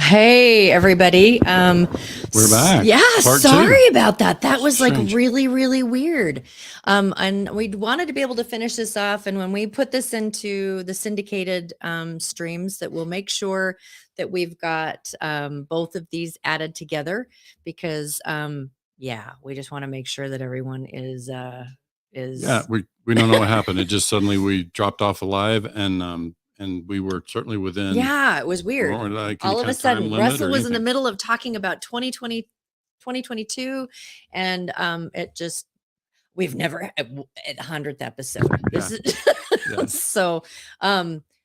Hey, everybody. We're back. Yeah, Part sorry two. about that. That was like Strange. really, really weird. And we wanted to be able to finish this off. And when we put this into the syndicated streams, that we'll make sure that we've got both of these added together because, yeah, we just want to make sure that everyone is. Yeah, we don't know what happened. It just suddenly we dropped off alive, and we were certainly within. Yeah, it was weird. Like All of a sudden, Russell was in the middle of talking about 2022, and it just we've never at 100th episode. This is so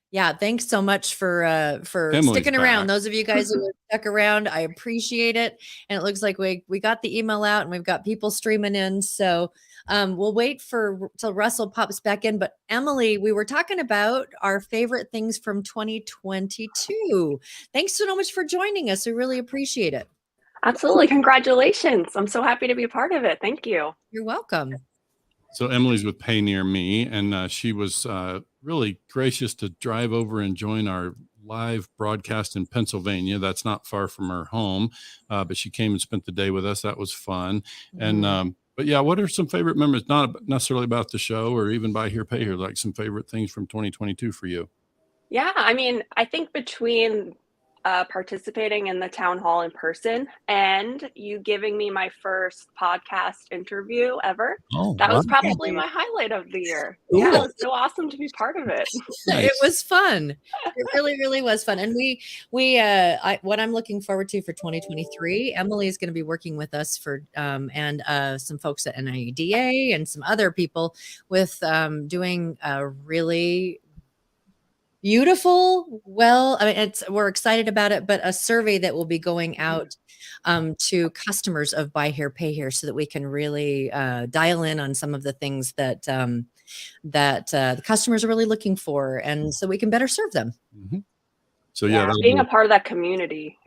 yeah, thanks so much for Emily's sticking around. back. Those of you guys who stuck around, I appreciate it. And it looks like we got the email out and we've got people streaming in. So we'll wait till Russell pops back in. But Emily, we were talking about our favorite things from 2022. Thanks so much for joining us. We really appreciate it. Absolutely. Congratulations. I'm so happy to be a part of it. Thank you. You're welcome. So Emily's with Pay Near Me, and she was really gracious to drive over and join our live broadcast in Pennsylvania. That's not far from her home, but she came and spent the day with us. That was fun. And but yeah, what are some favorite memories? Not necessarily about the show or even Buy Here, Pay Here, like some favorite things from 2022 for you. Yeah, I mean, I think between participating in the town hall in person and you giving me my first podcast interview ever, that was probably my highlight of the year. Ooh. Yeah, it was so awesome to be part of it. Nice. It was fun. It really, really was fun. And what I'm looking forward to for 2023, Emily is going to be working with us for and some folks at NIEDA and some other people with doing a really beautiful. Well, I mean, we're excited about it, but a survey that will be going out to customers of Buy Here, Pay Here, so that we can really dial in on some of the things that the customers are really looking for, and so we can better serve them. Mm-hmm. So yeah, being a part of that community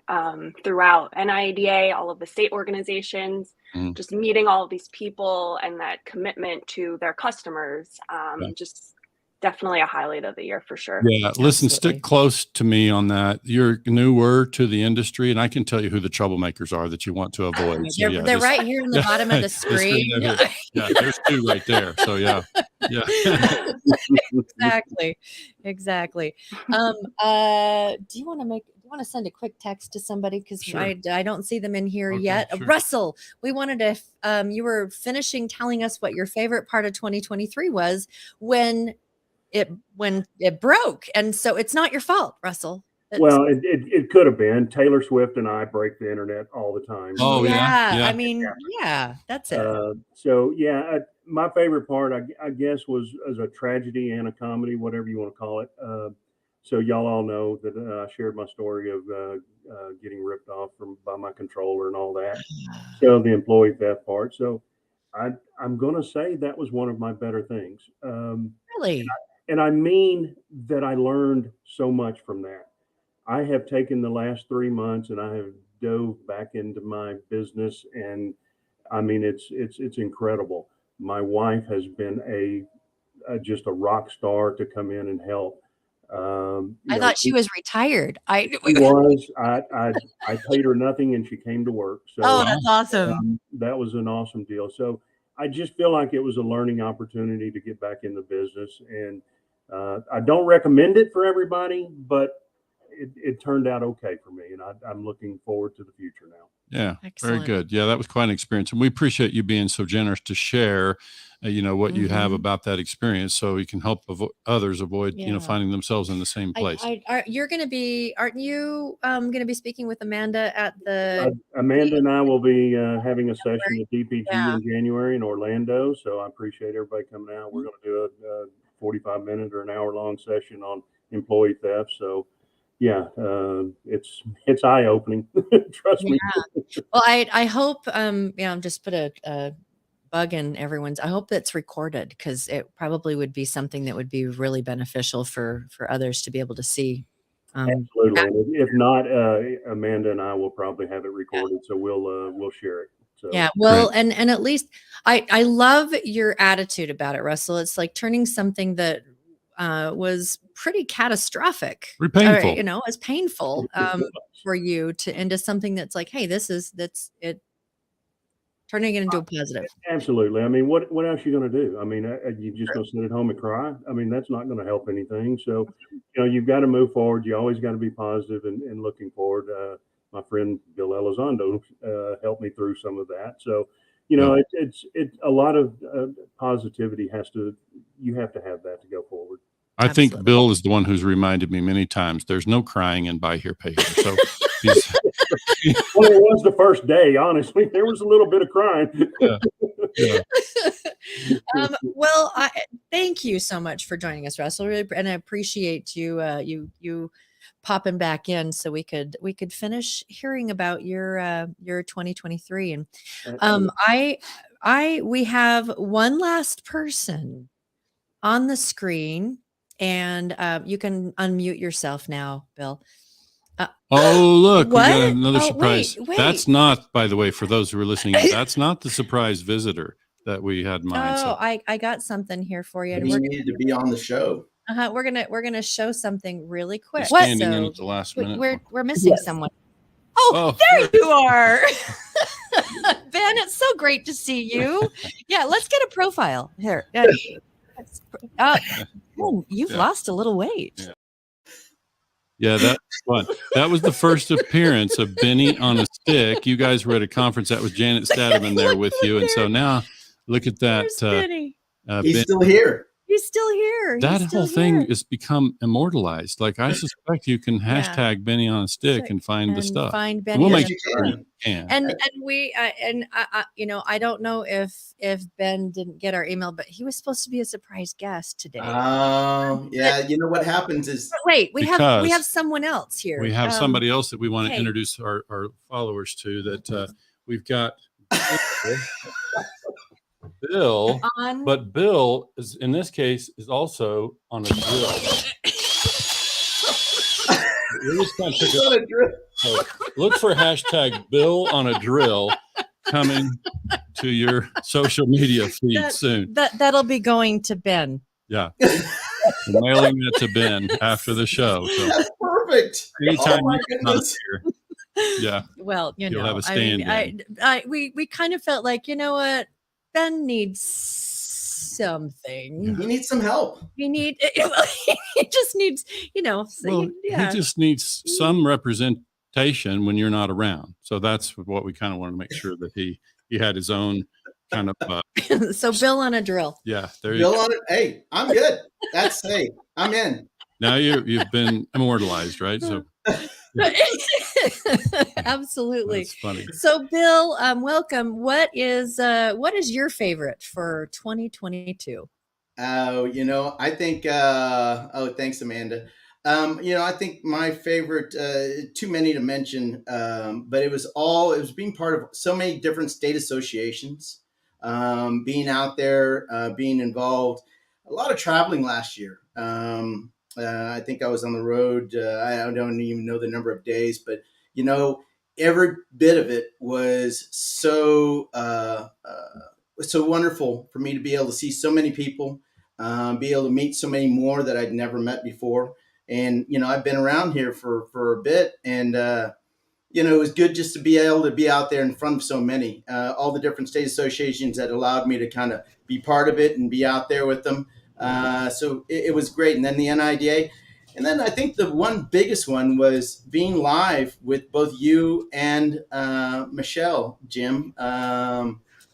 throughout NIEDA, all of the state organizations, just meeting all of these people and that commitment to their customers, just definitely a highlight of the year for sure. Yeah, listen, stick close to me on that. You're newer to the industry, and I can tell you who the troublemakers are that you want to avoid. So, they're right here in the bottom of the screen. Yeah, there's two right there. So yeah. Exactly. Do you want to send a quick text to somebody? Because sure. I don't see them in here yet. Sure. Russell, we wanted to, you were finishing telling us what your favorite part of 2023 was when it broke. And so it's not your fault, Russell. Well, it could have been. Taylor Swift and I break the internet all the time. Oh, yeah. I mean, yeah, that's it. So, yeah, my favorite part, I guess, was as a tragedy and a comedy, whatever you want to call it. So y'all all know that I shared my story of getting ripped off by my controller and all that. So the employee theft part. So I'm going to say that was one of my better things. Really? And I mean that I learned so much from that. I have taken the last 3 months and I have dove back into my business, and I mean it's incredible. My wife has been just a rock star to come in and help. I thought she was retired. I was. I paid her nothing and she came to work. So that's awesome. That was an awesome deal. So I just feel like it was a learning opportunity to get back in the business, and I don't recommend it for everybody, but it turned out okay for me, and I'm looking forward to the future now. Yeah, excellent. Very good. Yeah, that was quite an experience, and we appreciate you being so generous to share, what you have about that experience, so we can help others avoid, finding themselves in the same place. Aren't you going to be speaking with Amanda at the? Amanda and I will be having a session at DPG in January in Orlando, so I appreciate everybody coming out. We're going to do a 45-minute or an hour-long session on employee theft. So. Yeah, it's eye-opening. Trust me. Well, I hope just put a bug in everyone's. I hope that's recorded, because it probably would be something that would be really beneficial for others to be able to see. Absolutely. And if not, Amanda and I will probably have it recorded, so we'll share it. So. Yeah, well, and at least I love your attitude about it, Russell. It's like turning something that was pretty catastrophic. Very painful. You know, it's painful for you to into something that's like, hey, that's it, turning it into a positive. Absolutely. I mean, what else are you going to do? I mean, you just going to sit at home and cry? I mean, that's not going to help anything. So, you've got to move forward. You always got to be positive and looking forward. My friend Bill Elizondo helped me through some of that. So, it's a lot of positivity you have to have that to go forward. I think Bill is the one who's reminded me many times there's no crying in Buy Here, Pay Here. So well, it was the first day, honestly. There was a little bit of crying. Yeah. Well, thank you so much for joining us, Russell. Really, and I appreciate you you popping back in so we could finish hearing about your 2023. And we have one last person on the screen, and you can unmute yourself now, Bill. Look, what? We got another surprise. Wait. That's not, by the way, for those who are listening, that's not the surprise visitor that we had in mind. So I got something here for you. And we needed to be on the show. We're gonna show something really quick. Standing in at the last minute. We're missing someone. Oh, there you are. Ben, it's so great to see you. Yeah, let's get a profile here. You've lost a little weight. Yeah, that's fun. That was the first appearance of Benny on a Stick. You guys were at a conference. That was Janet Stadman there with you. And so now look at that. He's still here. He's still here. That whole thing has become immortalized. Like, I suspect you can hashtag Benny on a Stick and find the stuff. Find Benny. We'll make sure you can. And we I don't know if Ben didn't get our email, but he was supposed to be a surprise guest today. Yeah. You know what happens is wait, we have someone else here. We have somebody else that we want to introduce our followers to. That we've got Bill, but Bill is in this case is also on a drill. So look for hashtag Bill on a drill coming to your social media feed soon. That'll be going to Ben. Yeah. Mailing it to Ben after the show. So that's perfect. Anytime you come here. Yeah. Well, you'll have a stand. We kind of felt like, you know what? Ben needs something. He needs some help. He just needs, he just needs some representation when you're not around. So that's what we kind of want to make sure that he had his own kind of. So Bill on a drill. Yeah, there you go. Bill on it. Hey, I'm good. I'm in. Now you've been immortalized, right? So. Absolutely. That's funny. So Bill, welcome. What is your favorite for 2022? I think thanks, Amanda. I think my favorite, too many to mention, but it was being part of so many different state associations, being out there, being involved, a lot of traveling last year. I think I was on the road. I don't even know the number of days, but every bit of it was so wonderful for me to be able to see so many people, be able to meet so many more that I'd never met before. And I've been around here for a bit, and it was good just to be able to be out there in front of so many, all the different state associations that allowed me to kind of be part of it and be out there with them. So it was great. And then the NIDA. And then I think the biggest one was being live with both you and Michelle, Jim,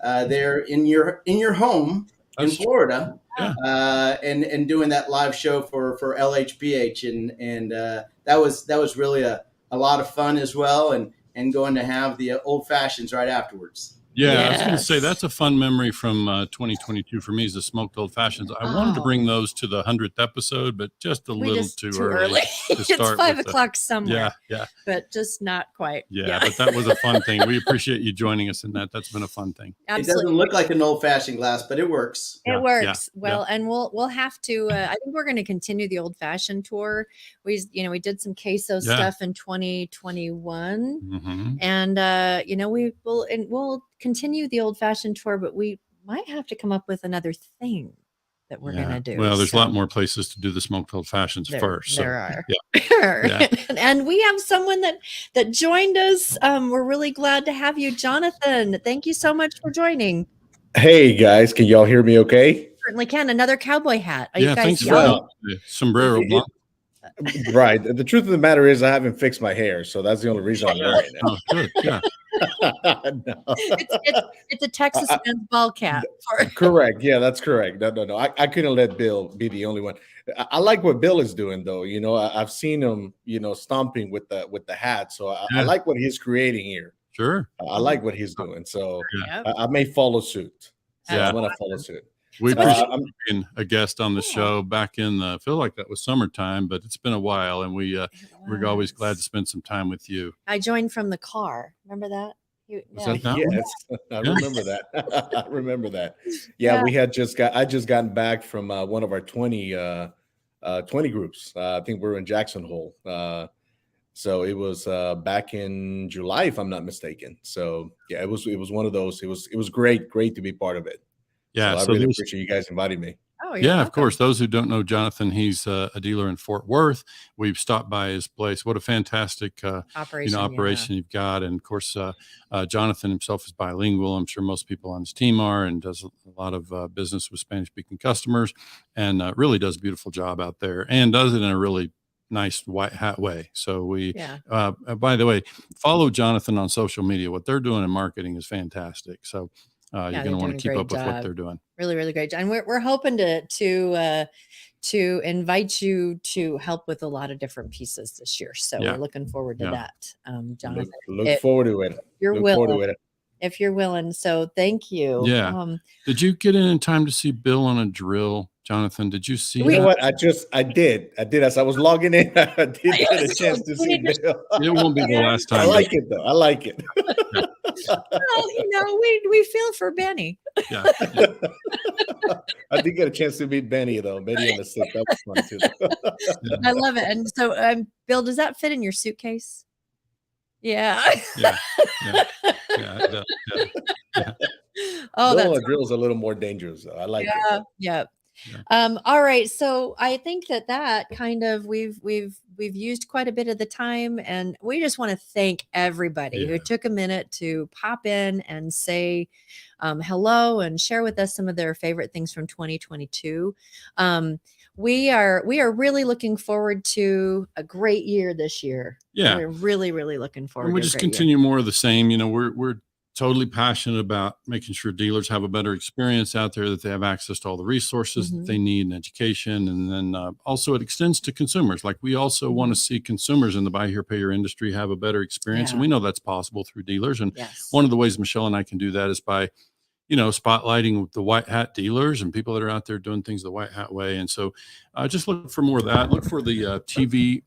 there in your home in Florida, and doing that live show for LHPH. And that was really a lot of fun as well. And going to have the old fashions right afterwards. Yeah, yes. I was going to say that's a fun memory from 2022 for me is the smoked old fashions. I wanted to bring those to the 100th episode, but just a little too early. It's 5 o'clock somewhere. Yeah. But just not quite. Yeah, but that was a fun thing. We appreciate you joining us in that. That's been a fun thing. Absolutely. It doesn't look like an old fashioned glass, but it works. It works. Well, and we'll have to. I think we're going to continue the old fashioned tour. We did some queso stuff in 2021, and we'll continue the old fashioned tour, but we might have to come up with another thing that we're going to do. Well, there's a lot more places to do the smoked old fashions first. There are. Yeah. And we have someone that joined us. We're really glad to have you, Jonathan. Thank you so much for joining. Hey guys, can y'all hear me okay? Certainly can. Another cowboy hat. Are Yeah, you guys thanks young? for the sombrero blanc. Right. The truth of the matter is I haven't fixed my hair, so that's the only reason I'm wearing it. Oh, good. Yeah. No. It's a Texas man's ball cap. Correct. Yeah, that's correct. No. I couldn't let Bill be the only one. I like what Bill is doing, though. You know, I've seen him, stomping with the hat. So I like what he's creating here. Sure. I like what he's doing. So Yep. I may follow suit. So Yeah. I'm going to follow suit. We So appreciate I'm- being a guest on the show back in I feel like that was summertime, but it's been a while, and we're always glad to spend some time with you. I joined from the car. Remember that? Was that one? Yes, I remember that. I remember that. Yeah, we had I just gotten back from one of our 20 groups. I think we're in Jackson Hole. So it was back in July, if I'm not mistaken. So yeah, it was one of those. It was great to be part of it. Yeah, so I really appreciate you guys inviting me. Oh, yeah, welcome. Of course. Those who don't know Jonathan, he's a dealer in Fort Worth. We've stopped by his place. What a fantastic operation you've got. And of course, Jonathan himself is bilingual. I'm sure most people on his team are, and does a lot of business with Spanish-speaking customers, and really does a beautiful job out there, and does it in a really nice white hat way. So by the way, follow Jonathan on social media. What they're doing in marketing is fantastic. So you're going to want to keep up with what they're doing. Really, really great job. And we're hoping to invite you to help with a lot of different pieces this year. So we're looking forward to that. Jonathan, look forward to it. If you're willing. So thank you. Yeah. Did you get in time to see Bill on a drill, Jonathan? Did you see? You know what? I did. As I was logging in, I did get a chance to see Bill. It won't be the last time. I like it though. I like it. Well, we feel for Benny. Yeah. I did get a chance to meet Benny though. Benny on the stick. That was fun too. I love it. And so, Bill, does that fit in your suitcase? Yeah. Yeah. Oh, that's drill is a little more dangerous though. I like it. Yeah. All right. So I think that kind of we've used quite a bit of the time, and we just want to thank everybody who took a minute to pop in and say hello and share with us some of their favorite things from 2022. We are really looking forward to a great year this year. Yeah. We're really, really looking forward and we to just continue more of the same. We're totally passionate about making sure dealers have a better experience out there, that they have access to all the resources that they need in education. And then also it extends to consumers. Like we also want to see consumers in the buy here, pay here industry have a better experience. And we know that's possible through dealers. And one of the ways Michelle and I can do that is by, spotlighting the white hat dealers and people that are out there doing things the white hat way. And so just look for more of that. Look for the TV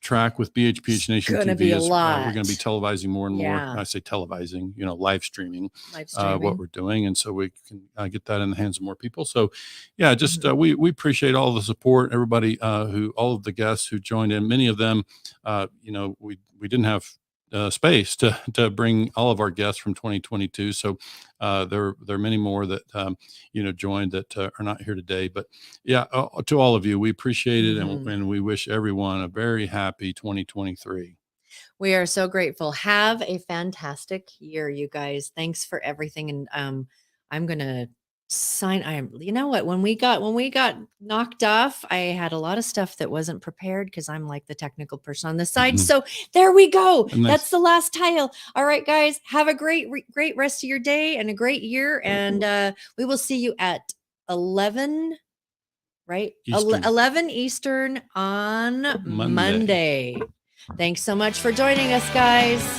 track with BHPH Nation TV. We're going to be televising more and more. I say televising, live streaming what we're doing. And so we can get that in the hands of more people. So just we appreciate all the support, everybody all of the guests who joined in. Many of them, we didn't have space to bring all of our guests from 2022. So there are many more that, joined that are not here today, but to all of you, we appreciate it. And we wish everyone a very happy 2023. We are so grateful. Have a fantastic year, you guys. Thanks for everything. And I'm going to you know what, when we got knocked off, I had a lot of stuff that wasn't prepared because I'm like the technical person on the side. So there we go. Nice. That's the last tile. All right, guys, have a great rest of your day and a great year. And we will see you at 11, right? Eastern. 11 Eastern on Monday. Thanks so much for joining us, guys.